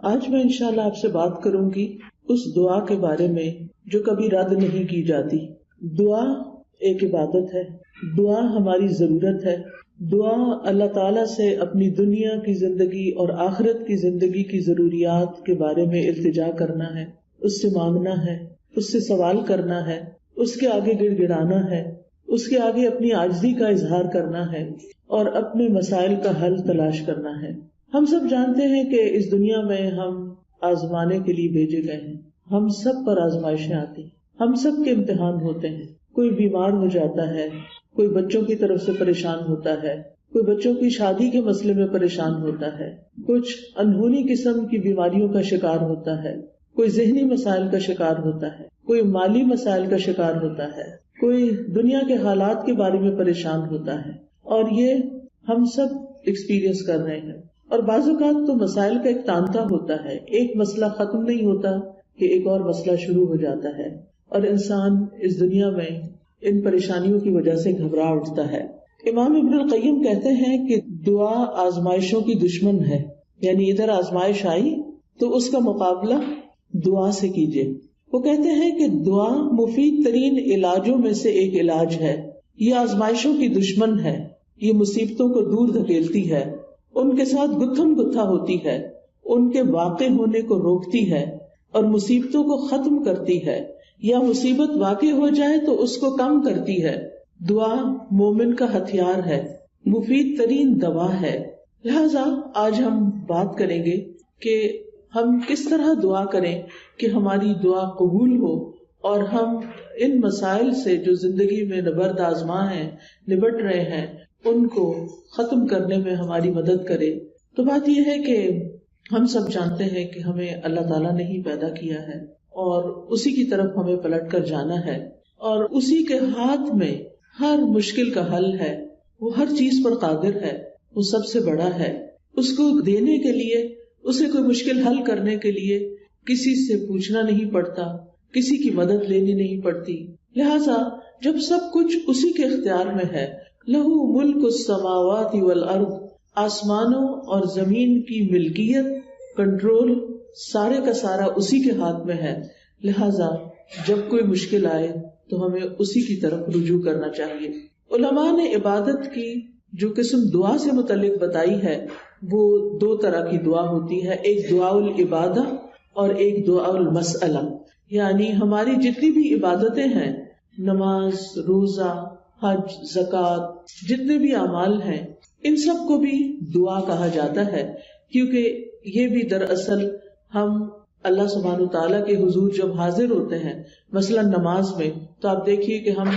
آج میں انشاءاللہ آپ سے بات کروں گی اس دعا کے بارے میں جو کبھی رد نہیں کی جاتی۔ دعا ایک عبادت ہے، دعا ہماری ضرورت ہے۔ دعا اللہ تعالیٰ سے اپنی دنیا کی زندگی اور آخرت کی زندگی کی ضروریات کے بارے میں التجا کرنا ہے، اس سے مانگنا ہے، اس سے سوال کرنا ہے، اس کے آگے گڑ گڑانا ہے، اس کے آگے اپنی عاجزی کا اظہار کرنا ہے اور اپنے مسائل کا حل تلاش کرنا ہے۔ ہم سب جانتے ہیں کہ اس دنیا میں ہم آزمانے کے لیے بھیجے گئے ہیں، ہم سب پر آزمائشیں آتی ہیں، ہم سب کے امتحان ہوتے ہیں۔ کوئی بیمار ہو جاتا ہے، کوئی بچوں کی طرف سے پریشان ہوتا ہے، کوئی بچوں کی شادی کے مسئلے میں پریشان ہوتا ہے، کچھ انہونی قسم کی بیماریوں کا شکار ہوتا ہے، کوئی ذہنی مسائل کا شکار ہوتا ہے، کوئی مالی مسائل کا شکار ہوتا ہے، کوئی دنیا کے حالات کے بارے میں پریشان ہوتا ہے، اور یہ ہم سب ایکسپیرئنس کر رہے ہیں۔ اور بعض اوقات تو مسائل کا ایک تانتا ہوتا ہے، ایک مسئلہ ختم نہیں ہوتا کہ ایک اور مسئلہ شروع ہو جاتا ہے، اور انسان اس دنیا میں ان پریشانیوں کی وجہ سے گھبرا اٹھتا ہے۔ امام ابن القیم کہتے ہیں کہ دعا آزمائشوں کی دشمن ہے، یعنی ادھر آزمائش آئی تو اس کا مقابلہ دعا سے کیجیے۔ وہ کہتے ہیں کہ دعا مفید ترین علاجوں میں سے ایک علاج ہے، یہ آزمائشوں کی دشمن ہے، یہ مصیبتوں کو دور دھکیلتی ہے، ان کے ساتھ گتھم گتھا ہوتی ہے، ان کے واقع ہونے کو روکتی ہے اور مصیبتوں کو ختم کرتی ہے، یا مصیبت واقع ہو جائے تو اس کو کم کرتی ہے۔ دعا مومن کا ہتھیار ہے، مفید ترین دوا ہے۔ لہذا آج ہم بات کریں گے کہ ہم کس طرح دعا کریں کہ ہماری دعا قبول ہو اور ہم ان مسائل سے جو زندگی میں نبرد آزما ہیں، نبٹ رہے ہیں، ان کو ختم کرنے میں ہماری مدد کرے۔ تو بات یہ ہے کہ ہم سب جانتے ہیں کہ ہمیں اللہ تعالیٰ نے ہی پیدا کیا ہے اور اسی کی طرف ہمیں پلٹ کر جانا ہے، اور اسی کے ہاتھ میں ہر مشکل کا حل ہے، وہ ہر چیز پر قادر ہے، وہ سب سے بڑا ہے۔ اس کو دینے کے لیے، اسے کوئی مشکل حل کرنے کے لیے کسی سے پوچھنا نہیں پڑتا، کسی کی مدد لینی نہیں پڑتی۔ لہذا جب سب کچھ اسی کے اختیار میں ہے، لہو ملک السماوات والارض، آسمانوں اور زمین کی ملکیت، کنٹرول، سارے کا سارا اسی کے ہاتھ میں ہے۔ لہذا جب کوئی مشکل آئے تو ہمیں اسی کی طرف رجوع کرنا چاہیے۔ علماء نے عبادت کی جو قسم دعا سے متعلق بتائی ہے وہ دو طرح کی دعا ہوتی ہے، ایک دعا العبادہ اور ایک دعا المسئلہ۔ یعنی ہماری جتنی بھی عبادتیں ہیں، نماز، روزہ، حج، زکوٰۃ، جتنے بھی اعمال ہیں، ان سب کو بھی دعا کہا جاتا ہے، کیونکہ یہ بھی دراصل ہم اللہ سبحانہ تعالیٰ کے حضور جب حاضر ہوتے ہیں، مثلا نماز میں، تو آپ دیکھیے کہ ہم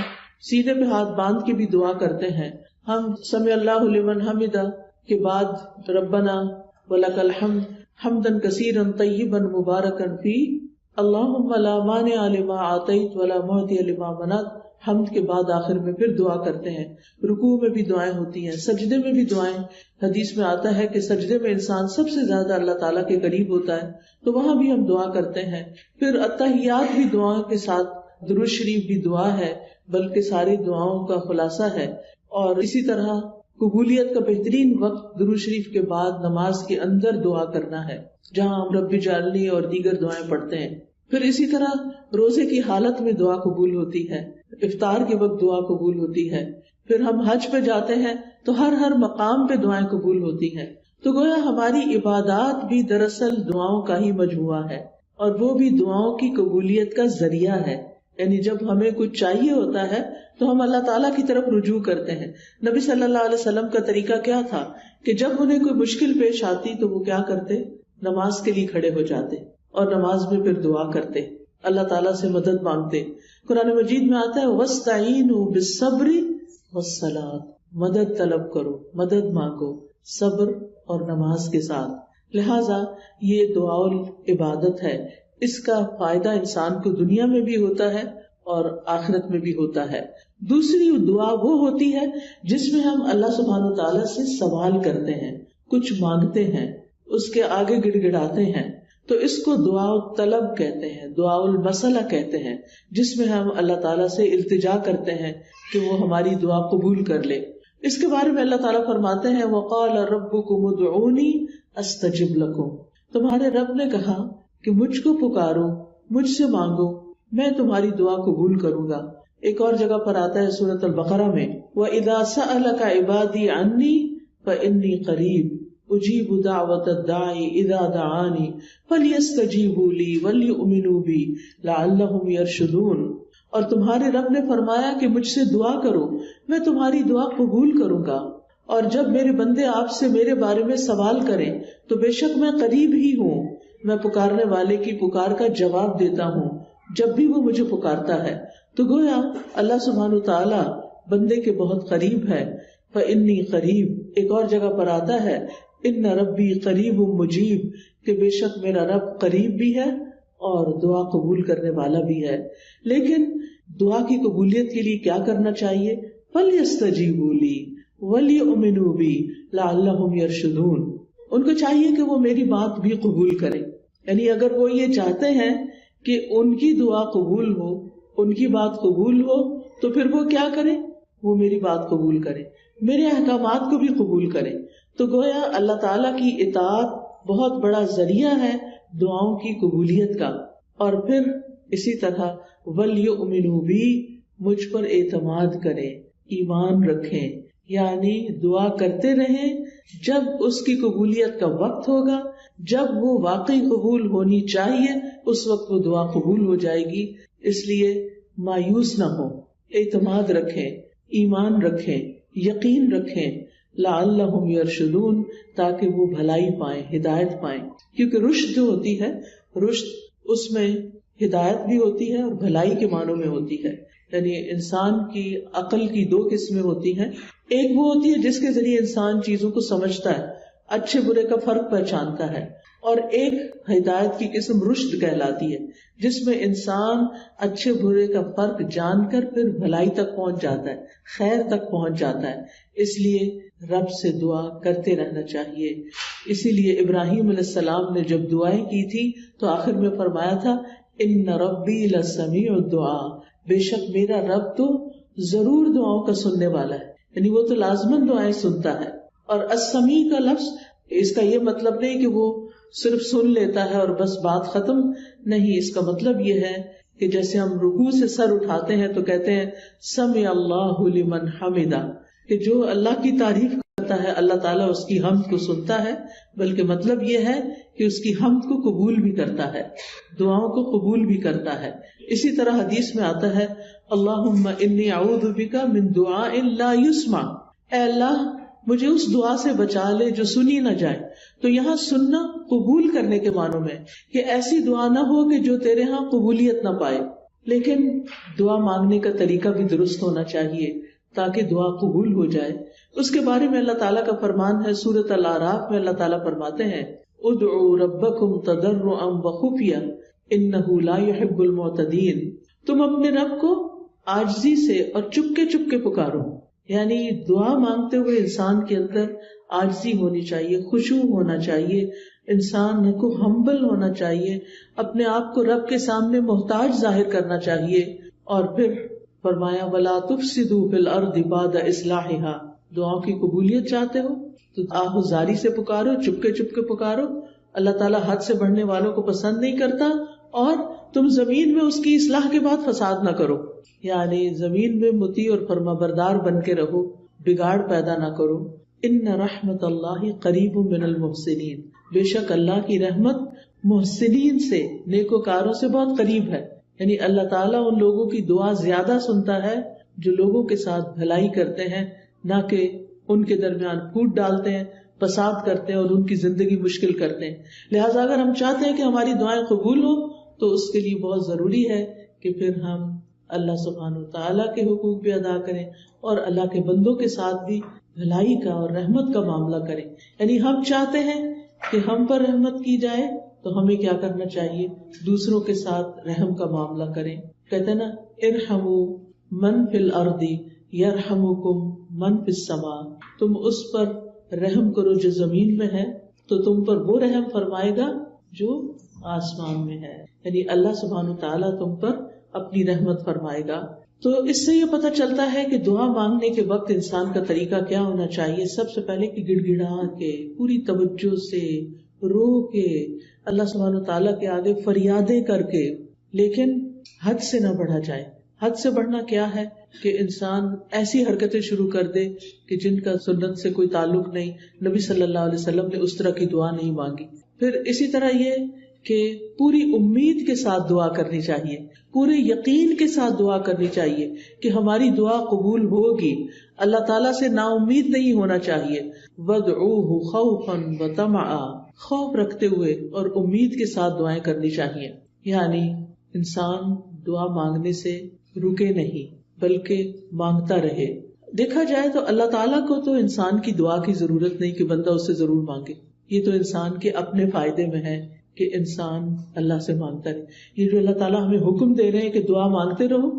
سینے پہ ہاتھ باندھ کے بھی دعا کرتے ہیں۔ ہم سمع اللہ لمن حمدہ کے بعد ربنا ولک الحمد حمدا کثیرا طیبا مبارکا فیہ اللہم لا مانع لما اعطیت ولا معطی لما منعت، حمد کے بعد آخر میں پھر دعا کرتے ہیں۔ رکوع میں بھی دعائیں ہوتی ہیں، سجدے میں بھی دعائیں، حدیث میں آتا ہے کہ سجدے میں انسان سب سے زیادہ اللہ تعالیٰ کے قریب ہوتا ہے، تو وہاں بھی ہم دعا کرتے ہیں۔ پھر التحیات بھی دعاؤں کے ساتھ، درود شریف بھی دعا ہے، بلکہ ساری دعاؤں کا خلاصہ ہے۔ اور اسی طرح قبولیت کا بہترین وقت درود شریف کے بعد نماز کے اندر دعا کرنا ہے، جہاں ہم رب اجعلنی اور دیگر دعائیں پڑھتے ہیں۔ پھر اسی طرح روزے کی حالت میں دعا قبول ہوتی ہے، افطار کے وقت دعا قبول ہوتی ہے۔ پھر ہم حج پہ جاتے ہیں تو ہر مقام پہ دعائیں قبول ہوتی ہیں۔ تو گویا ہماری عبادات بھی دراصل دعاؤں کا ہی مجموعہ ہے، اور وہ بھی دعاؤں کی قبولیت کا ذریعہ ہے۔ یعنی جب ہمیں کچھ چاہیے ہوتا ہے تو ہم اللہ تعالیٰ کی طرف رجوع کرتے ہیں۔ نبی صلی اللہ علیہ وسلم کا طریقہ کیا تھا کہ جب انہیں کوئی مشکل پیش آتی تو وہ کیا کرتے؟ نماز کے لیے کھڑے ہو جاتے اور نماز میں پھر دعا کرتے، اللہ تعالیٰ سے مدد مانگتے۔ قرآن مجید میں آتا ہے وَاسْتَعِینُوا بِالصَّبْرِ وَالصَّلَاةِ، مدد طلب کرو، مدد مانگو صبر اور نماز کے ساتھ۔ لہٰذا یہ دعا العبادت ہے، اس کا فائدہ انسان کو دنیا میں بھی ہوتا ہے اور آخرت میں بھی ہوتا ہے۔ دوسری دعا وہ ہوتی ہے جس میں ہم اللہ سبحانہ تعالیٰ سے سوال کرتے ہیں، کچھ مانگتے ہیں، اس کے آگے گڑ گڑاتے ہیں، تو اس کو دعا الطلب کہتے ہیں، دعا المسئلہ کہتے ہیں، جس میں ہم اللہ تعالیٰ سے التجا کرتے ہیں کہ وہ ہماری دعا قبول کر لے۔ اس کے بارے میں اللہ تعالیٰ فرماتے ہیں وَقَالَ رَبُّكُمُ ادْعُونِي أَسْتَجِبْ لَكُمْ، تمہارے رب نے کہا کہ مجھ کو پکارو، مجھ سے مانگو، میں تمہاری دعا قبول کروں گا۔ ایک اور جگہ پر آتا ہے سورۃ البقرہ میں، وَإِذَا سَأَلَكَ عِبَادِي عَنِّي فَإِنِّي قَرِيبٌ أُجِيبُ دَعْوَةَ الدَّاعِ إِذَا دَعَانِ فَلْيَسْتَجِيبُوا لِي وَلْيُؤْمِنُوا بِي لَعَلَّهُمْ يَرْشُدُونَ۔ اور تمہارے رب نے فرمایا کہ مجھ سے دعا کرو، میں تمہاری دعا قبول کروں گا، اور جب میرے بندے آپ سے میرے بارے میں سوال کریں تو بے شک میں قریب ہی ہوں، میں پکارنے والے کی پکار کا جواب دیتا ہوں جب بھی وہ مجھے پکارتا ہے۔ تو گویا اللہ سبحانہ تعالی بندے کے بہت قریب ہے۔ فإنی قریب، ایک اور جگہ پر آتا ہے ان ربی قریب مجیب، کہ بے شک میرا رب قریب بھی ہے اور دعا قبول کرنے والا بھی ہے۔ لیکن دعا کی قبولیت کے لیے کیا کرنا چاہیے؟ فَلْيَسْتَجِيبُوا لِي وَلْيُؤْمِنُوا بِي لَعَلَّهُمْ يَرْشُدُونَ۔ ان کو چاہیے کہ وہ میری بات بھی قبول کریں، یعنی اگر وہ یہ چاہتے ہیں کہ ان کی دعا قبول ہو، ان کی بات قبول ہو، تو پھر وہ کیا کریں؟ وہ میری بات قبول کریں، میرے احکامات کو بھی قبول کریں۔ تو گویا اللہ تعالیٰ کی اطاعت بہت بڑا ذریعہ ہے دعاؤں کی قبولیت کا۔ اور پھر اسی طرح وَلْيُؤْمِنُوا بِي، مجھ پر اعتماد کریں، ایمان رکھیں، یعنی دعا کرتے رہیں، جب اس کی قبولیت کا وقت ہوگا، جب وہ واقعی قبول ہونی چاہیے، اس وقت وہ دعا قبول ہو جائے گی۔ اس لیے مایوس نہ ہو، اعتماد رکھیں، ایمان رکھیں، یقین رکھیں، لعلہم یرشدون، تاکہ وہ بھلائی پائیں، ہدایت پائیں۔ کیونکہ رشد جو ہوتی ہے، رشد اس میں ہدایت بھی ہوتی ہے اور بھلائی کے معنوں میں ہوتی ہے۔ یعنی انسان کی عقل کی دو قسمیں ہوتی ہیں، ایک وہ ہوتی ہے جس کے ذریعے انسان چیزوں کو سمجھتا ہے، اچھے برے کا فرق پہچانتا ہے، اور ایک ہدایت کی قسم رشد کہلاتی ہے، جس میں انسان اچھے برے کا فرق جان کر پھر بھلائی تک پہنچ جاتا ہے، خیر تک پہنچ جاتا ہے۔ اس لیے رب سے دعا کرتے رہنا چاہیے۔ اسی لیے ابراہیم علیہ السلام نے جب دعائیں کی تھی تو آخر میں فرمایا تھا ان ربی لسمیع الدعاء، بے شک میرا رب تو ضرور دعاؤں کا سننے والا ہے، یعنی وہ تو لازماً دعائیں سنتا ہے۔ اور السمیع کا لفظ، اس کا یہ مطلب نہیں کہ وہ صرف سن لیتا ہے اور بس بات ختم، نہیں، اس کا مطلب یہ ہے کہ جیسے ہم رکوع سے سر اٹھاتے ہیں تو کہتے ہیں سمع اللہ لمن حمدہ، کہ جو اللہ کی تعریف کرتا ہے اللہ تعالیٰ اس کی حمد کو سنتا ہے، بلکہ مطلب یہ ہے کہ اس کی حمد کو قبول بھی کرتا ہے، دعاؤں کو قبول بھی کرتا ہے۔ اسی طرح حدیث میں آتا ہے اللہم انی اعوذ بک من دعاء لا یسمع، اے اللہ مجھے اس دعا سے بچا لے جو سنی نہ جائے۔ تو یہاں سننا قبول کرنے کے معنوں میں، کہ ایسی دعا نہ ہو کہ جو تیرے ہاں قبولیت نہ پائے، لیکن دعا مانگنے کا طریقہ بھی درست ہونا چاہیے تاکہ دعا قبول ہو جائے۔ اس کے بارے میں اللہ تعالیٰ کا فرمان ہے سورۃ الاعراف میں، اللہ تعالیٰ فرماتے ہیں ادعوا ربکم تضرعا وخفیا انہ لا يحب المعتدین، تم اپنے رب کو عاجزی سے اور چپکے چپکے پکارو، یعنی دعا مانگتے ہوئے انسان کے اندر عاجزی ہونی چاہیے، خشوع ہونا چاہیے، انسان کو ہمبل ہونا چاہیے، اپنے آپ کو رب کے سامنے محتاج ظاہر کرنا چاہیے۔ اور پھر فرمایا وَلَا تُفْسِدُوا فِي الْأَرْضِ بَعْدَ إِصْلَاحِهَا، دعاؤں کی قبولیت چاہتے ہو تو آہوزاری سے پکارو، چپکے چپکے پکارو۔ اللہ تعالیٰ حد سے بڑھنے والوں کو پسند نہیں کرتا، اور تم زمین میں اس کی اصلاح کے بعد فساد نہ کرو، یعنی زمین میں مطیع اور فرما بردار بن کے رہو، بگاڑ پیدا نہ کرو۔ ان رحمت اللہ قریب من المحسنین، بے شک اللہ کی رحمت محسنین سے، نیکوکاروں سے بہت قریب ہے، یعنی اللہ تعالیٰ ان لوگوں کی دعا زیادہ سنتا ہے جو لوگوں کے ساتھ بھلائی کرتے ہیں، نہ کہ ان کے درمیان پھوٹ ڈالتے ہیں، فساد کرتے ہیں اور ان کی زندگی مشکل کرتے ہیں۔ لہٰذا اگر ہم چاہتے ہیں کہ ہماری دعائیں قبول ہوں تو اس کے لیے بہت ضروری ہے کہ پھر ہم اللہ سبحانہ وتعالیٰ کے حقوق بھی ادا کریں اور اللہ کے بندوں کے ساتھ بھی بھلائی کا اور رحمت کا معاملہ کریں۔ یعنی ہم چاہتے ہیں کہ ہم پر رحمت کی جائے تو ہمیں کیا کرنا چاہیے؟ دوسروں کے ساتھ رحم کا معاملہ کریں۔ کہتے ہیں نا ارحموا من فی الارض یرحمکم من فی السماء، تم اس پر رحم کرو جو زمین میں ہے تو تم پر وہ رحم فرمائے گا جو آسمان میں ہے، یعنی اللہ سبحانہ وتعالیٰ تم پر اپنی رحمت فرمائے گا۔ تو اس سے یہ پتہ چلتا ہے کہ دعا مانگنے کے وقت انسان کا طریقہ کیا ہونا چاہیے۔ سب سے پہلے کہ گڑ گڑا کے پوری توجہ سے رو کے, اللہ سبحانہ تعالیٰ کے آگے فریادیں کر کے, لیکن حد سے نہ بڑھا جائے. حد سے بڑھنا کیا ہے کہ انسان ایسی حرکتیں شروع کر دے کہ جن کا سنت سے کوئی تعلق نہیں. نبی صلی اللہ علیہ وسلم نے اس طرح کی دعا نہیں مانگی. پھر اسی طرح یہ کہ پوری امید کے ساتھ دعا کرنی چاہیے, پورے یقین کے ساتھ دعا کرنی چاہیے کہ ہماری دعا قبول ہوگی. اللہ تعالیٰ سے نا امید نہیں ہونا چاہیے. وَادْعُوهُ خَوْفًا وَطَمَعًا, خوف رکھتے ہوئے اور امید کے ساتھ دعائیں کرنی چاہیے. یعنی انسان دعا مانگنے سے رکے نہیں بلکہ مانگتا رہے. دیکھا جائے تو اللہ تعالیٰ کو تو انسان کی دعا کی ضرورت نہیں کہ بندہ اس سے ضرور مانگے. یہ تو انسان کے اپنے فائدے میں ہے کہ انسان اللہ سے مانگتا رہے. یہ جو اللہ تعالیٰ ہمیں حکم دے رہے ہیں کہ دعا مانگتے رہو,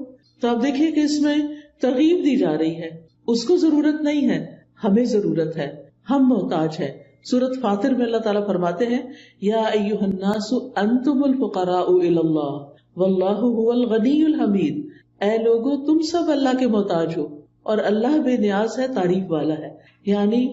تو آپ دیکھیے کہ اس میں ترغیب دی جا رہی ہے. اس کو ضرورت نہیں ہے, ہمیں ضرورت ہے, ہم محتاج ہیں. سورۃ فاطر میں اللہ تعالیٰ فرماتے ہیں یا ایھا الناس انتم الفقراء الی اللہ واللہ هو الغنی الحمید. اے لوگو تم سب اللہ کے محتاج ہو اور اللہ بے نیاز ہے, تعریف والا ہے. یعنی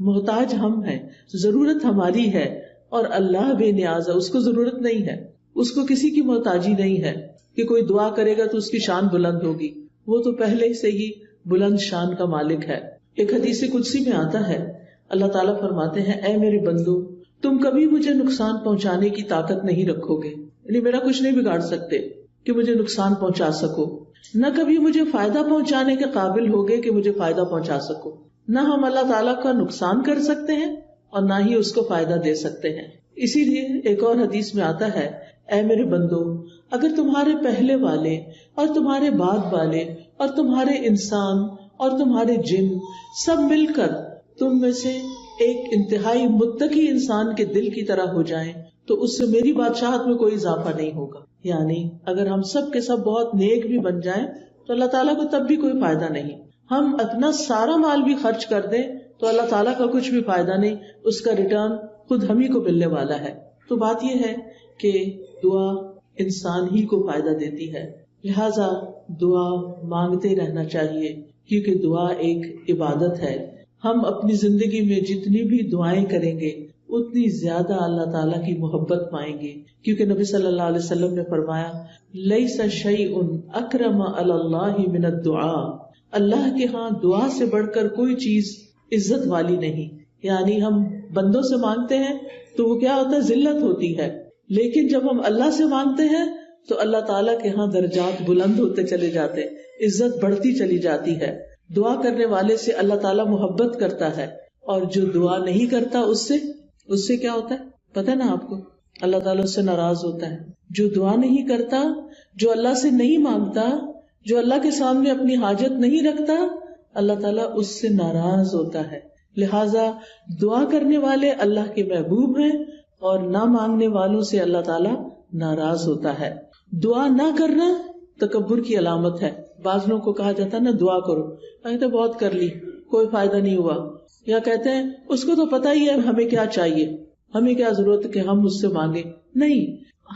محتاج ہم ہیں, ضرورت ہماری ہے اور اللہ بے نیاز ہے, اس کو ضرورت نہیں ہے, اس کو کسی کی محتاجی نہیں ہے کہ کوئی دعا کرے گا تو اس کی شان بلند ہوگی. وہ تو پہلے سے ہی بلند شان کا مالک ہے. ایک حدیث قدسی میں آتا ہے, اللہ تعالیٰ فرماتے ہیں اے میرے بندو تم کبھی مجھے نقصان پہنچانے کی طاقت نہیں رکھو گے, یعنی میرا کچھ نہیں بگاڑ سکتے کہ مجھے نقصان پہنچا سکو, نہ کبھی مجھے فائدہ پہنچانے کے قابل ہوگے کہ مجھے فائدہ پہنچا سکو. نہ ہم اللہ تعالیٰ کا نقصان کر سکتے ہیں اور نہ ہی اس کو فائدہ دے سکتے ہیں. اسی لیے ایک اور حدیث میں آتا ہے اے میرے بندو اگر تمہارے پہلے والے اور تمہارے بعد والے اور تمہارے انسان اور تمہارے جن سب مل کر تم میں سے ایک انتہائی متقی انسان کے دل کی طرح ہو جائیں تو اس سے میری بادشاہت میں کوئی اضافہ نہیں ہوگا. یعنی اگر ہم سب کے سب بہت نیک بھی بن جائیں تو اللہ تعالیٰ کو تب بھی کوئی فائدہ نہیں. ہم اپنا سارا مال بھی خرچ کر دیں تو اللہ تعالیٰ کا کچھ بھی فائدہ نہیں, اس کا ریٹرن خود ہم ہی کو ملنے والا ہے. تو بات یہ ہے کہ دعا انسان ہی کو فائدہ دیتی ہے, لہذا دعا مانگتے رہنا چاہیے کیونکہ دعا ایک عبادت ہے. ہم اپنی زندگی میں جتنی بھی دعائیں کریں گے اتنی زیادہ اللہ تعالیٰ کی محبت پائیں گے, کیونکہ نبی صلی اللہ علیہ وسلم نے فرمایا لیس شیء اکرم علی اللہ من الدعاء, اللہ کے ہاں دعا سے بڑھ کر کوئی چیز عزت والی نہیں. یعنی ہم بندوں سے مانگتے ہیں تو وہ کیا ہوتا ہے, ذلت ہوتی ہے, لیکن جب ہم اللہ سے مانگتے ہیں تو اللہ تعالیٰ کے ہاں درجات بلند ہوتے چلے جاتے, عزت بڑھتی چلی جاتی ہے. دعا کرنے والے سے اللہ تعالیٰ محبت کرتا ہے, اور جو دعا نہیں کرتا اس سے کیا ہوتا ہے پتہ نا آپ کو, اللہ تعالیٰ اس سے ناراض ہوتا ہے. جو دعا نہیں کرتا, جو اللہ سے نہیں مانگتا, جو اللہ کے سامنے اپنی حاجت نہیں رکھتا, اللہ تعالیٰ اس سے ناراض ہوتا ہے. لہٰذا دعا کرنے والے اللہ کے محبوب ہیں اور نہ مانگنے والوں سے اللہ تعالیٰ ناراض ہوتا ہے. دعا نہ کرنا تکبر کی علامت ہے. بعض لوگوں کو کہا جاتا ہے نا دعا کرو, کہتے بہت کر لی کوئی فائدہ نہیں ہوا, یا کہتے ہیں اس کو تو پتہ ہی ہے ہمیں کیا چاہیے, ہمیں کیا ضرورت ہے کہ ہم اس سے مانگیں. نہیں,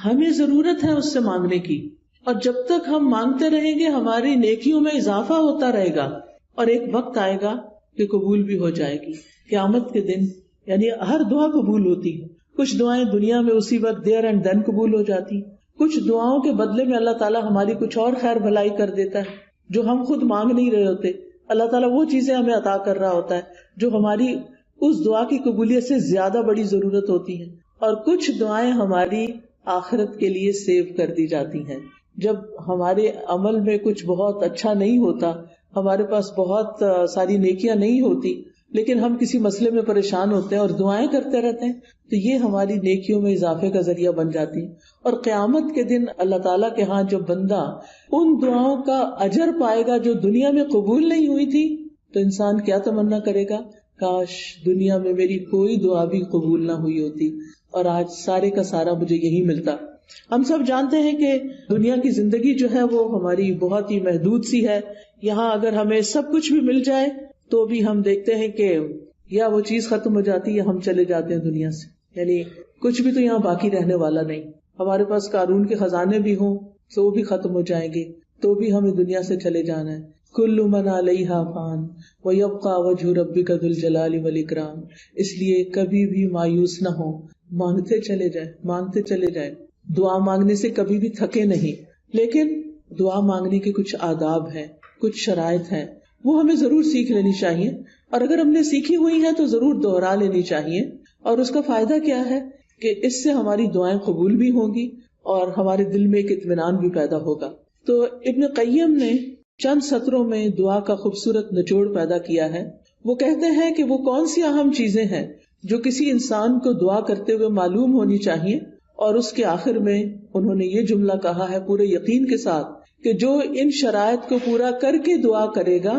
ہمیں ضرورت ہے اس سے مانگنے کی, اور جب تک ہم مانگتے رہیں گے ہماری نیکیوں میں اضافہ ہوتا رہے گا, اور ایک وقت آئے گا کہ قبول بھی ہو جائے گی. قیامت کے دن یعنی ہر دعا قبول ہوتی ہے. کچھ دعائیں دنیا میں اسی وقت دیر اینڈ دین قبول ہو جاتی, کچھ دعاؤں کے بدلے میں اللہ تعالیٰ ہماری کچھ اور خیر بھلائی کر دیتا ہے جو ہم خود مانگ نہیں رہے ہوتے. اللہ تعالیٰ وہ چیزیں ہمیں عطا کر رہا ہوتا ہے جو ہماری اس دعا کی قبولیت سے زیادہ بڑی ضرورت ہوتی ہے, اور کچھ دعائیں ہماری آخرت کے لیے سیو کر دی جاتی ہیں. جب ہمارے عمل میں کچھ بہت اچھا نہیں ہوتا, ہمارے پاس بہت ساری نیکیاں نہیں ہوتی, لیکن ہم کسی مسئلے میں پریشان ہوتے ہیں اور دعائیں کرتے رہتے ہیں, تو یہ ہماری نیکیوں میں اضافے کا ذریعہ بن جاتی ہیں. اور قیامت کے دن اللہ تعالیٰ کے ہاں جو بندہ ان دعاؤں کا اجر پائے گا جو دنیا میں قبول نہیں ہوئی تھی, تو انسان کیا تمنا کرے گا, کاش دنیا میں میری کوئی دعا بھی قبول نہ ہوئی ہوتی اور آج سارے کا سارا مجھے یہی ملتا. ہم سب جانتے ہیں کہ دنیا کی زندگی جو ہے وہ ہماری بہت ہی محدود سی ہے. یہاں اگر ہمیں سب کچھ بھی مل جائے تو بھی ہم دیکھتے ہیں کہ یا وہ چیز ختم ہو جاتی ہے یا ہم چلے جاتے ہیں دنیا سے. یعنی کچھ بھی تو یہاں باقی رہنے والا نہیں. ہمارے پاس قارون کے خزانے بھی ہوں تو وہ بھی ختم ہو جائیں گے, تو بھی ہمیں دنیا سے چلے جانا ہے. کل من علیہا فان ویبقى وجہ ربک ذو الجلال والاکرام. اس لیے کبھی بھی مایوس نہ ہو, مانگتے چلے جائیں، مانگتے چلے جائیں. دعا مانگنے سے کبھی بھی تھکے نہیں. لیکن دعا مانگنے کے کچھ آداب ہیں، کچھ شرائط ہیں، وہ ہمیں ضرور سیکھ لینی چاہیے. اور اگر ہم نے سیکھی ہوئی ہیں تو ضرور دوہرا لینی چاہیے. اور اس کا فائدہ کیا ہے کہ اس سے ہماری دعائیں قبول بھی ہوں گی اور ہمارے دل میں ایک اطمینان بھی پیدا ہوگا. تو ابن قیم نے چند سطروں میں دعا کا خوبصورت نچوڑ پیدا کیا ہے. وہ کہتے ہیں کہ وہ کون سی اہم چیزیں ہیں جو کسی انسان کو دعا کرتے ہوئے معلوم ہونی چاہیے. اور اس کے آخر میں انہوں نے یہ جملہ کہا ہے پورے یقین کے ساتھ کہ جو ان شرائط کو پورا کر کے دعا کرے گا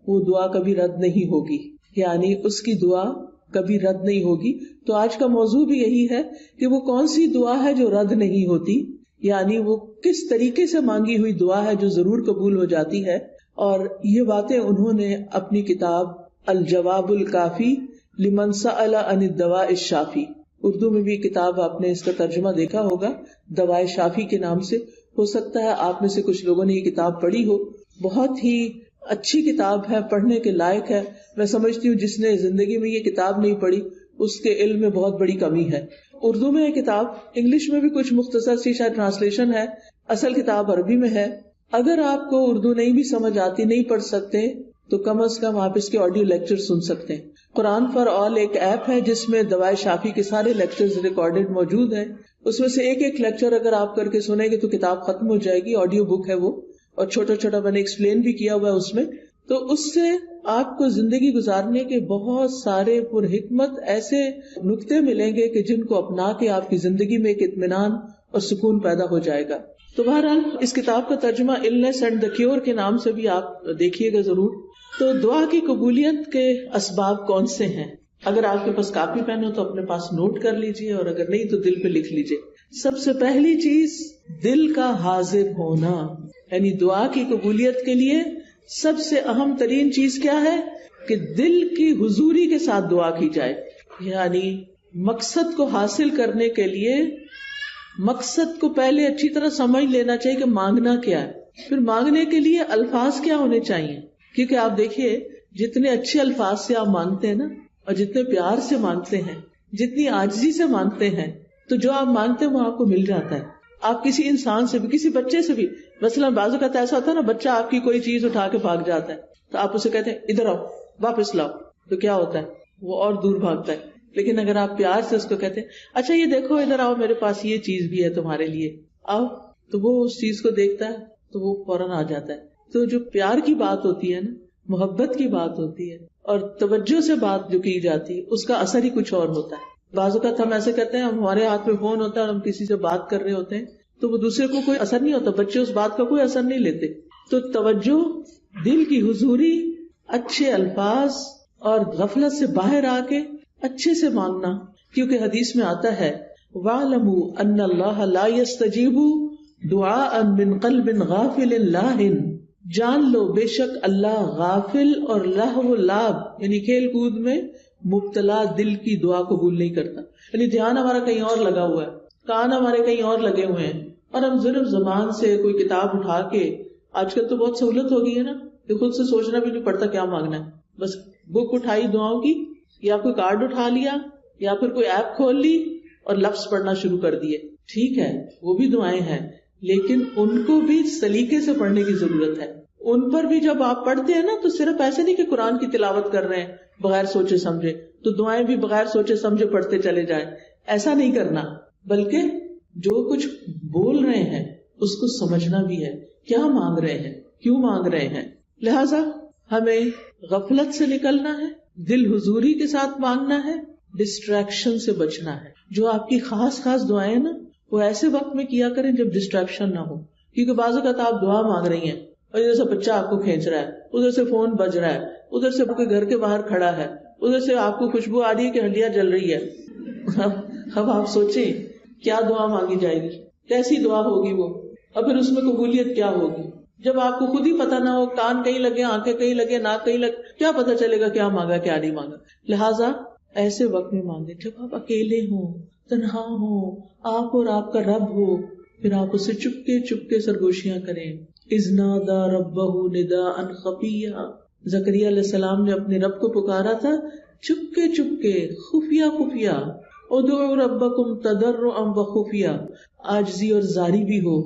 وہ دعا کبھی رد نہیں ہوگی، یعنی اس کی دعا کبھی رد نہیں ہوگی. تو آج کا موضوع بھی یہی ہے کہ وہ کون سی دعا ہے جو رد نہیں ہوتی، یعنی وہ کس طریقے سے مانگی ہوئی دعا ہے جو ضرور قبول ہو جاتی ہے. اور یہ باتیں انہوں نے اپنی کتاب الجواب الکافی لمن سأل عن الدواء الشافی، اردو میں بھی کتاب آپ نے اس کا ترجمہ دیکھا ہوگا دوائے شافی کے نام سے. ہو سکتا ہے آپ میں سے کچھ لوگوں نے یہ کتاب پڑھی ہو. بہت ہی اچھی کتاب ہے، پڑھنے کے لائق ہے. میں سمجھتی ہوں جس نے زندگی میں یہ کتاب نہیں پڑھی اس کے علم میں بہت بڑی کمی ہے. اردو میں یہ کتاب، انگلش میں بھی کچھ مختصر سی شاید ٹرانسلیشن ہے، اصل کتاب عربی میں ہے. اگر آپ کو اردو نہیں بھی سمجھ آتی، نہیں پڑھ سکتے، تو کم از کم آپ اس کے آڈیو لیکچر سن سکتے ہیں. قرآن فار آل ایک ایپ ہے جس میں دوائے شافی کے سارے لیکچرز ریکارڈڈ موجود ہیں. اس میں سے ایک ایک لیکچر اگر آپ کر کے سنیں گے تو کتاب ختم ہو جائے گی. آڈیو بک ہے وہ، اور چھوٹا چھوٹا میں نے ایکسپلین بھی کیا ہوا ہے اس میں. تو اس سے آپ کو زندگی گزارنے کے بہت سارے پر حکمت ایسے نکتے ملیں گے کہ جن کو اپنا کے آپ کی زندگی میں ایک اطمینان اور سکون پیدا ہو جائے گا. تو بہرحال اس کتاب کا ترجمہ النس اینڈ دا کیور کے نام سے بھی آپ دیکھیے گا ضرور. تو دعا کی قبولیت کے اسباب کون سے ہیں؟ اگر آپ کے پاس کاپی پین ہو تو اپنے پاس نوٹ کر لیجئے، اور اگر نہیں تو دل پہ لکھ لیجئے. سب سے پہلی چیز دل کا حاضر ہونا، یعنی دعا کی قبولیت کے لیے سب سے اہم ترین چیز کیا ہے کہ دل کی حضوری کے ساتھ دعا کی جائے. یعنی مقصد کو حاصل کرنے کے لیے مقصد کو پہلے اچھی طرح سمجھ لینا چاہیے کہ مانگنا کیا ہے. پھر مانگنے کے لیے الفاظ کیا ہونے چاہیے، کیونکہ آپ دیکھیے جتنے اچھے الفاظ سے آپ مانگتے ہیں نا، اور جتنے پیار سے مانگتے ہیں، جتنی عاجزی سے مانگتے ہیں، تو جو آپ مانگتے ہیں وہ آپ کو مل جاتا ہے. آپ کسی انسان سے بھی، کسی بچے سے بھی، مثلا بعض اوقات ایسا ہوتا ہے نا، بچہ آپ کی کوئی چیز اٹھا کے بھاگ جاتا ہے تو آپ اسے کہتے ہیں ادھر آؤ، واپس لاؤ، تو کیا ہوتا ہے، وہ اور دور بھاگتا ہے. لیکن اگر آپ پیار سے اس کو کہتے ہیں اچھا یہ دیکھو ادھر آؤ، میرے پاس یہ چیز بھی ہے تمہارے لیے، آؤ، تو وہ اس چیز کو دیکھتا ہے تو وہ فوراً آ جاتا ہے. تو جو پیار کی بات ہوتی ہے نا، محبت کی بات ہوتی ہے، اور توجہ سے بات جو کی جاتی ہے، اس کا اثر ہی کچھ اور ہوتا ہے. بعض اوقات ہم ایسے کرتے ہیں، ہمارے ہاتھ میں فون ہوتا ہے اور ہم کسی سے بات کر رہے ہوتے ہیں تو وہ دوسرے کو کوئی اثر نہیں ہوتا، بچے اس بات کا کوئی اثر نہیں لیتے. تو توجہ، دل کی حضوری، اچھے الفاظ، اور غفلت سے باہر آ کے اچھے سے مانگنا. کیونکہ حدیث میں آتا ہے وَاعْلَمُوا أَنَّ اللَّهَ لَا يَسْتَجِيبُ دُعَاءً مِّن قَلْبٍ غَافِلٍ لَاهٍ، جان لو بے شک اللہ غافل اور لہو لعب یعنی کھیل کود میں مبتلا دل کی دعا قبول نہیں کرتا. یعنی دھیان ہمارا کہیں اور لگا ہوا ہے، کان ہمارے کہیں اور لگے ہوئے ہیں، اور ہم صرف زبان سے کوئی کتاب اٹھا کے، آج کل تو بہت سہولت ہو گئی ہے نا کہ خود سے سوچنا بھی نہیں پڑتا کیا مانگنا ہے، بس بک اٹھائی دعاؤں کی، یا کوئی کارڈ اٹھا لیا، یا پھر کوئی ایپ کھول لی اور لفظ پڑھنا شروع کر دیے. ٹھیک ہے وہ بھی دعائیں ہیں، لیکن ان کو بھی سلیقے سے پڑھنے کی ضرورت ہے. ان پر بھی جب آپ پڑھتے ہیں نا تو صرف ایسے نہیں کہ قرآن کی تلاوت کر رہے ہیں بغیر سوچے سمجھے تو دعائیں بھی بغیر سوچے سمجھے پڑھتے چلے جائیں، ایسا نہیں کرنا، بلکہ جو کچھ بول رہے ہیں اس کو سمجھنا بھی ہے، کیا مانگ رہے ہیں، کیوں مانگ رہے ہیں. لہذا ہمیں غفلت سے نکلنا ہے، دل حضوری کے ساتھ مانگنا ہے، ڈسٹریکشن سے بچنا ہے. جو آپ کی خاص خاص دعائیں نا وہ ایسے وقت میں کیا کریں جب ڈسٹریکشن نہ ہو. کیونکہ بعض اوقات آپ دعا مانگ رہی ہیں اور ادھر سے بچہ آپ کو کھینچ رہا ہے، ادھر سے فون بج رہا ہے، ادھر سے کوئی گھر کے باہر کھڑا ہے، ادھر سے آپ کو خوشبو آ رہی ہے کہ ہڈیاں جل رہی ہے. اب آپ سوچیں کیا دعا مانگی جائے گی، کیسی دعا ہوگی وہ، اور پھر اس میں قبولیت کیا ہوگی. جب آپ کو خود ہی پتہ نہ ہو، کان کہیں لگے، آنکھیں کہیں لگے، ناک کہیں لگے، کیا پتہ چلے گا کیا مانگا کیا نہیں مانگا. لہٰذا ایسے وقت میں مانگے جب آپ اکیلے ہوں، تنہا ہوں، آپ اور آپ کا رب ہو، پھر آپ اسے چپکے چپکے سرگوشیاں کریں. اذ نادى ربه نداء خفيا، زکریا علیہ السلام نے اپنے رب کو پکارا تھا چپکے چپکے، خفیہ خفیہ. ادعوا ربکم تضرعا وخفیا، عاجزی اور زاری بھی ہو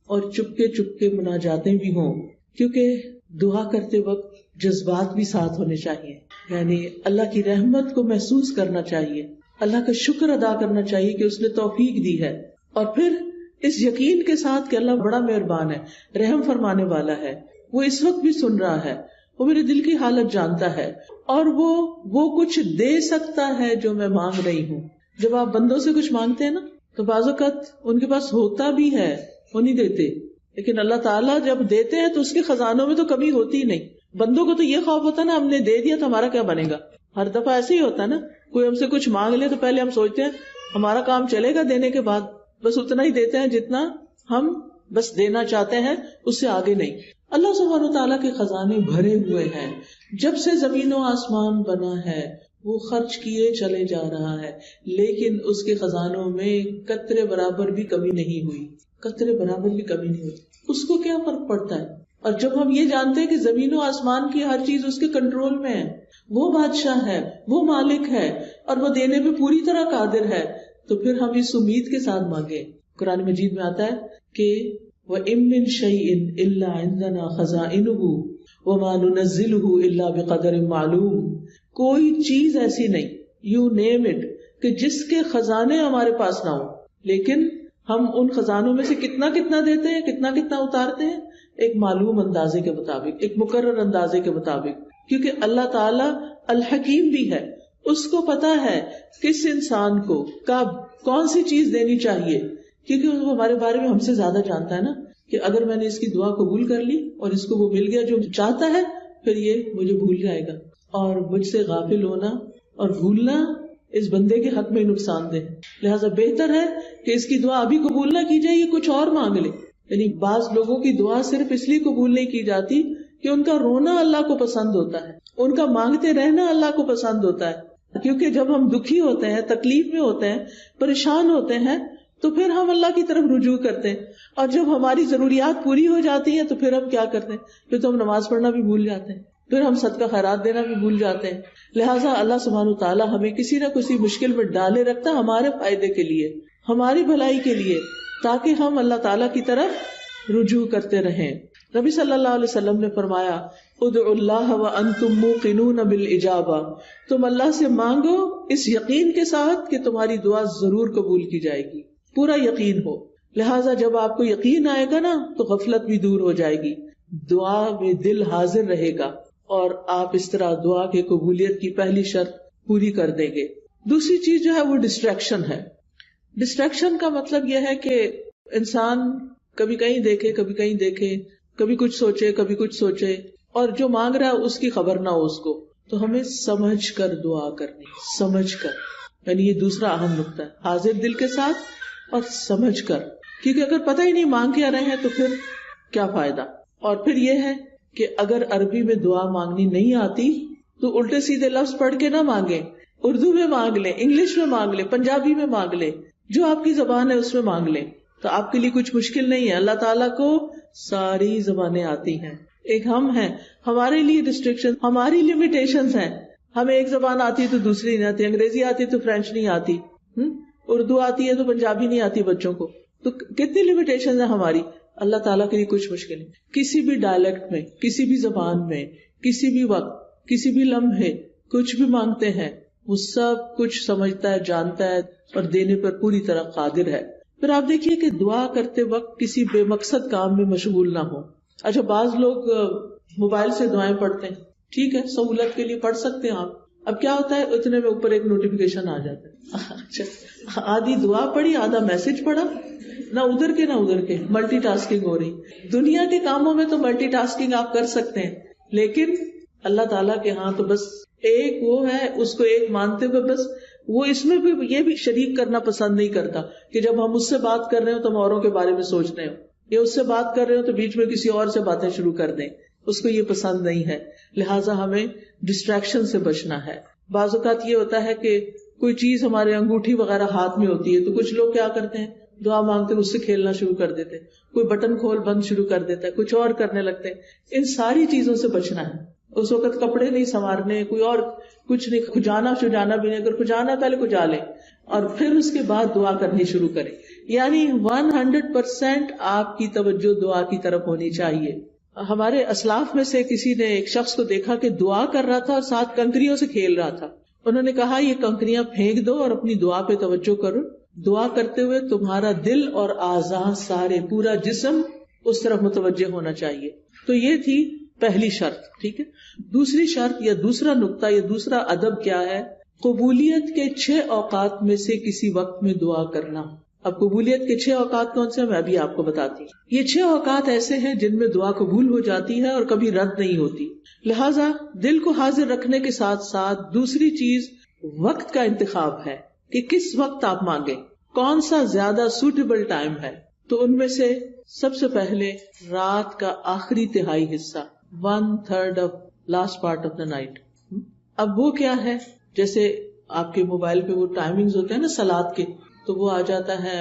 اور چپکے چپکے مناجاتیں بھی ہوں، کیونکہ دعا کرتے وقت جذبات بھی ساتھ ہونے چاہیے، یعنی اللہ کی رحمت کو محسوس کرنا چاہیے، اللہ کا شکر ادا کرنا چاہیے کہ اس نے توفیق دی ہے، اور پھر اس یقین کے ساتھ کہ اللہ بڑا مہربان ہے، رحم فرمانے والا ہے، وہ اس وقت بھی سن رہا ہے، وہ میرے دل کی حالت جانتا ہے، اور وہ کچھ دے سکتا ہے جو میں مانگ رہی ہوں۔ جب آپ بندوں سے کچھ مانگتے ہیں نا تو بعض اوقات ان کے پاس ہوتا بھی ہے، وہ نہیں دیتے، لیکن اللہ تعالیٰ جب دیتے ہیں تو اس کے خزانوں میں تو کمی ہوتی ہی نہیں۔ بندوں کو تو یہ خوف ہوتا ہے نا، ہم نے دے دیا تو ہمارا کیا بنے گا، ہر دفعہ ایسے ہی ہوتا ہے نا، کوئی ہم سے کچھ مانگ لے تو پہلے ہم سوچتے ہیں ہمارا کام چلے گا دینے کے بعد، بس اتنا ہی دیتے ہیں جتنا ہم بس دینا چاہتے ہیں، اس سے آگے نہیں۔ اللہ سبحانہ وتعالیٰ کے خزانے بھرے ہوئے ہیں، جب سے زمین و آسمان بنا ہے وہ خرچ کیے چلے جا رہا ہے، لیکن اس کے خزانوں میں قطرے برابر بھی کمی نہیں ہوئی، قطرے برابر بھی کمی نہیں ہوئی۔ اس کو کیا فرق پڑتا ہے؟ اور جب ہم یہ جانتے ہیں کہ زمین و آسمان کی ہر چیز اس کے کنٹرول میں ہے، وہ بادشاہ ہے، وہ مالک ہے، اور وہ دینے پہ پوری طرح قادر ہے، تو پھر ہم اس امید کے ساتھ مانگے۔ قرآن مجید میں آتا ہے کہ وَإِن مِّن شَيْءٍ إِلَّا عِندَنَا خَزَائِنُهُ وَمَا نُنَزِّلُهُ إِلَّا بِقَدَرٍ مَّعْلُومٍ، کوئی چیز ایسی نہیں، یو نیم اٹ، کہ جس کے خزانے ہمارے پاس نہ ہو، لیکن ہم ان خزانوں میں سے کتنا کتنا دیتے ہیں، کتنا کتنا اتارتے ہیں، ایک معلوم اندازے کے مطابق، ایک مقرر اندازے کے مطابق، کیونکہ اللہ تعالیٰ الحکیم بھی ہے، اس کو پتا ہے کس انسان کو کب کون سی چیز دینی چاہیے، کیونکہ وہ ہمارے بارے میں ہم سے زیادہ جانتا ہے نا، کہ اگر میں نے اس کی دعا قبول کر لی اور اس کو وہ مل گیا جو چاہتا ہے، پھر یہ مجھے بھول جائے گا، اور مجھ سے غافل ہونا اور بھولنا اس بندے کے حق میں نقصان دہ، لہٰذا بہتر ہے کہ اس کی دعا ابھی قبول نہ کی جائے، یہ کچھ اور مانگ لے۔ یعنی بعض لوگوں کی دعا صرف اس لیے قبول نہیں کی جاتی کہ ان کا رونا اللہ کو پسند ہوتا ہے، ان کا مانگتے رہنا اللہ کو پسند ہوتا ہے، کیونکہ جب ہم دکھی ہوتے ہیں، تکلیف میں ہوتے ہیں، پریشان ہوتے ہیں، تو پھر ہم اللہ کی طرف رجوع کرتے ہیں، اور جب ہماری ضروریات پوری ہو جاتی ہیں تو پھر ہم کیا کرتے ہیں، پھر تو ہم نماز پڑھنا بھی بھول جاتے ہیں، پھر ہم صدقہ خیرات دینا بھی بھول جاتے ہیں۔ لہٰذا اللہ سبحانہ وتعالیٰ ہمیں کسی نہ کسی مشکل میں ڈالے رکھتا ہمارے فائدے کے لیے، ہماری بھلائی کے لیے، تاکہ ہم اللہ تعالیٰ کی طرف رجوع کرتے رہیں۔ نبی صلی اللہ علیہ وسلم نے فرمایا ادعوا اللہ وانتم موقنون بالاجابہ، تم اللہ سے مانگو اس یقین کے ساتھ کہ تمہاری دعا ضرور قبول کی جائے گی، پورا یقین ہو۔ لہٰذا جب آپ کو یقین آئے گا نا تو غفلت بھی دور ہو جائے گی، دعا میں دل حاضر رہے گا، اور آپ اس طرح دعا کے قبولیت کی پہلی شرط پوری کر دیں گے۔ دوسری چیز جو ہے وہ ڈسٹریکشن ہے۔ ڈسٹریکشن کا مطلب یہ ہے کہ انسان کبھی کہیں دیکھے، کبھی کہیں دیکھے، کبھی کچھ سوچے، کبھی کچھ سوچے، اور جو مانگ رہا ہے اس کی خبر نہ ہو اس کو۔ تو ہمیں سمجھ کر دعا کرنی، سمجھ کر، یعنی یہ دوسرا اہم نقطہ ہے، حاضر دل کے ساتھ اور سمجھ کر، کیونکہ اگر پتہ ہی نہیں مانگ کیا رہے ہیں تو پھر کیا فائدہ۔ اور پھر یہ ہے کہ اگر عربی میں دعا مانگنی نہیں آتی تو الٹے سیدھے لفظ پڑھ کے نہ مانگے، اردو میں مانگ لیں، انگلش میں مانگ لیں، پنجابی میں مانگ لیں، جو آپ کی زبان ہے اس میں مانگ لیں، تو آپ کے لیے کچھ مشکل نہیں ہے۔ اللہ تعالیٰ کو ساری زبانیں آتی ہیں، ایک ہم ہیں، ہمارے لیے ریسٹرکشن، ہماری لمیٹیشنز ہیں، ہمیں ایک زبان آتی ہے تو دوسری نہیں آتی، انگریزی آتی ہے تو فرینچ نہیں آتی، اردو آتی ہے تو پنجابی نہیں آتی بچوں کو، تو کتنی لمیٹیشنز ہیں ہماری۔ اللہ تعالیٰ کے لیے کچھ مشکل نہیں، کسی بھی ڈائلیکٹ میں، کسی بھی زبان میں، کسی بھی وقت، کسی بھی لمحے کچھ بھی مانگتے ہیں، وہ سب کچھ سمجھتا ہے، جانتا ہے، اور دینے پر پوری طرح قادر ہے۔ پھر آپ دیکھیے کہ دعا کرتے وقت کسی بے مقصد کام میں مشغول نہ ہو۔ اچھا، بعض لوگ موبائل سے دعائیں پڑھتے ہیں، ٹھیک ہے، سہولت کے لیے پڑھ سکتے ہیں آپ، اب کیا ہوتا ہے اتنے میں اوپر ایک نوٹیفیکیشن آ جاتا ہے، اچھا آدھی دعا پڑھی، آدھا میسج پڑھا، نہ ادھر کے نہ ادھر کے، ملٹی ٹاسکنگ ہو رہی۔ دنیا کے کاموں میں تو ملٹی ٹاسکنگ آپ کر سکتے ہیں، لیکن اللہ تعالیٰ کے ہاں تو بس ایک وہ ہے، اس کو ایک مانتے ہوئے بس وہ اس میں بھی یہ بھی شریک کرنا پسند نہیں کرتا کہ جب ہم اس سے بات کر رہے ہو تو ہم اوروں کے بارے میں سوچ رہے ہو، یا اس سے بات کر رہے ہو تو بیچ میں کسی اور سے باتیں شروع کر دیں، اس کو یہ پسند نہیں ہے۔ لہٰذا ہمیں ڈسٹریکشن سے بچنا ہے۔ بعض اوقات یہ ہوتا ہے کہ کوئی چیز ہمارے انگوٹھی وغیرہ ہاتھ میں ہوتی ہے تو کچھ لوگ کیا کرتے ہیں، دعا مانگتے اس سے کھیلنا شروع کر دیتے، کوئی بٹن کھول بند شروع کر دیتا ہے، کچھ اور کرنے لگتے ہیں۔ ان ساری چیزوں سے بچنا ہے۔ اس وقت کپڑے نہیں سنوارنے، کوئی اور کچھ نہیں، کھجانا شجانا بھی نہیں، اگر کھجانا پہلے کھجا لیں، اور پھر اس کے بعد دعا کرنی شروع کریں. یعنی 100% آپ کی توجہ دعا کی طرف ہونی چاہیے. ہمارے اسلاف میں سے کسی نے ایک شخص کو دیکھا کہ دعا کر رہا تھا اور ساتھ کنکریوں سے کھیل رہا تھا. انہوں نے کہا یہ کنکریاں پھینک دو اور اپنی دعا پہ توجہ کرو. دعا کرتے ہوئے تمہارا دل اور اعضاء سارے پورا جسم اس طرف متوجہ ہونا چاہیے. تو یہ تھی پہلی شرط. ٹھیک ہے. دوسری شرط یا دوسرا نقطہ یا دوسرا ادب کیا ہے؟ قبولیت کے 6 اوقات میں سے کسی وقت میں دعا کرنا. اب قبولیت کے 6 اوقات کون سے ہیں میں ابھی آپ کو بتاتی ہوں. یہ 6 اوقات ایسے ہیں جن میں دعا قبول ہو جاتی ہے اور کبھی رد نہیں ہوتی. لہذا دل کو حاضر رکھنے کے ساتھ ساتھ دوسری چیز وقت کا انتخاب ہے کہ کس وقت آپ مانگیں, کون سا زیادہ سوٹیبل ٹائم ہے. تو ان میں سے سب سے پہلے رات کا آخری تہائی حصہ, 1/3 of last part of the night. اب وہ کیا ہے, جیسے آپ کے موبائل پہ وہ ٹائمنگز ہوتے ہیں نا صلاۃ کے, تو وہ آ جاتا ہے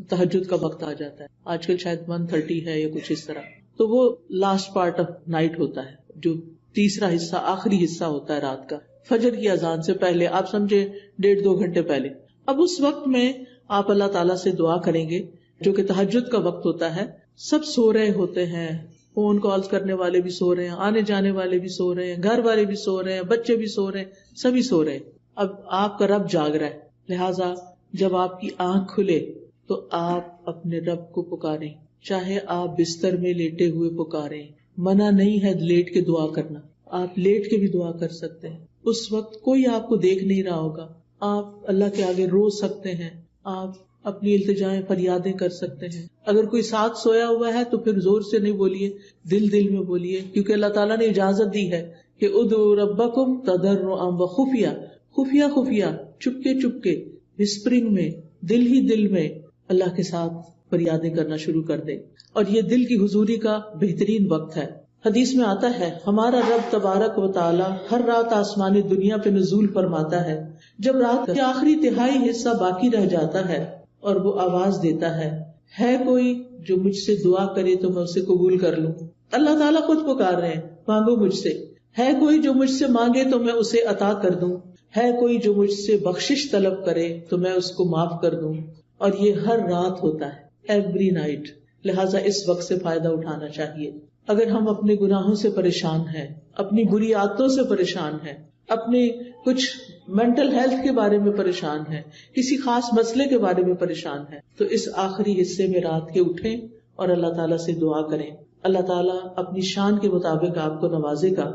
تہجد کا وقت آ جاتا ہے. آج کل شاید 1:30 ہے یا کچھ اس طرح. تو وہ لاسٹ پارٹ آف نائٹ ہوتا ہے, جو تیسرا حصہ آخری حصہ ہوتا ہے رات کا, فجر کی اذان سے پہلے, آپ سمجھے 1.5-2 گھنٹے پہلے. اب اس وقت میں آپ اللہ تعالیٰ سے دعا کریں گے, جو کہ تہجد کا وقت ہوتا ہے. سب سو رہے ہوتے ہیں, فون کالز کرنے والے بھی سو رہے ہیں, آنے جانے والے بھی سو رہے ہیں, گھر والے بھی سو رہے ہیں, بچے بھی سو رہے ہیں, سبھی سو رہے ہیں. اب آپ کا رب جاگ رہا ہے. لہٰذا جب آپ کی آنکھ کھلے تو آپ اپنے رب کو پکاریں, چاہے آپ بستر میں لیٹے ہوئے پکاریں. منع نہیں ہے لیٹ کے دعا کرنا, آپ لیٹ کے بھی دعا کر سکتے ہیں. اس وقت کوئی آپ کو دیکھ نہیں رہا ہوگا, آپ اللہ کے آگے رو سکتے ہیں, آپ اپنی التجائیں فریادیں کر سکتے ہیں. اگر کوئی ساتھ سویا ہوا ہے تو پھر زور سے نہیں بولیے, دل دل میں بولیے, کیونکہ اللہ تعالیٰ نے اجازت دی ہے کہ ادعوا ربکم تضرعا وخفیہ, خفیہ خفیہ, چپکے چپکے, وسپرنگ میں, دل ہی دل میں اللہ کے ساتھ فریادیں کرنا شروع کر دیں. اور یہ دل کی حضوری کا بہترین وقت ہے. حدیث میں آتا ہے ہمارا رب تبارک و تعالی ہر رات آسمانی دنیا پہ نزول فرماتا ہے. جب رات کا آخری تہائی حصہ باقی رہ جاتا ہے اور وہ آواز دیتا ہے کوئی جو مجھ سے دعا کرے تو میں اسے قبول کر لوں. اللہ تعالیٰ خود پکار رہے ہیں, مانگو مجھ سے. ہے کوئی جو مجھ سے مانگے تو میں اسے عطا کر دوں. ہے کوئی جو مجھ سے بخشش طلب کرے تو میں اس کو معاف کر دوں. اور یہ ہر رات ہوتا ہے, ایوری نائٹ. لہٰذا اس وقت سے فائدہ اٹھانا چاہیے. اگر ہم اپنے گناہوں سے پریشان ہیں, اپنی بری عادتوں سے پریشان ہیں, اپنی کچھ مینٹل ہیلتھ کے بارے میں پریشان ہیں, کسی خاص مسئلے کے بارے میں پریشان ہیں, تو اس آخری حصے میں رات کے اٹھیں اور اللہ تعالیٰ سے دعا کریں. اللہ تعالیٰ اپنی شان کے مطابق آپ کو نوازے گا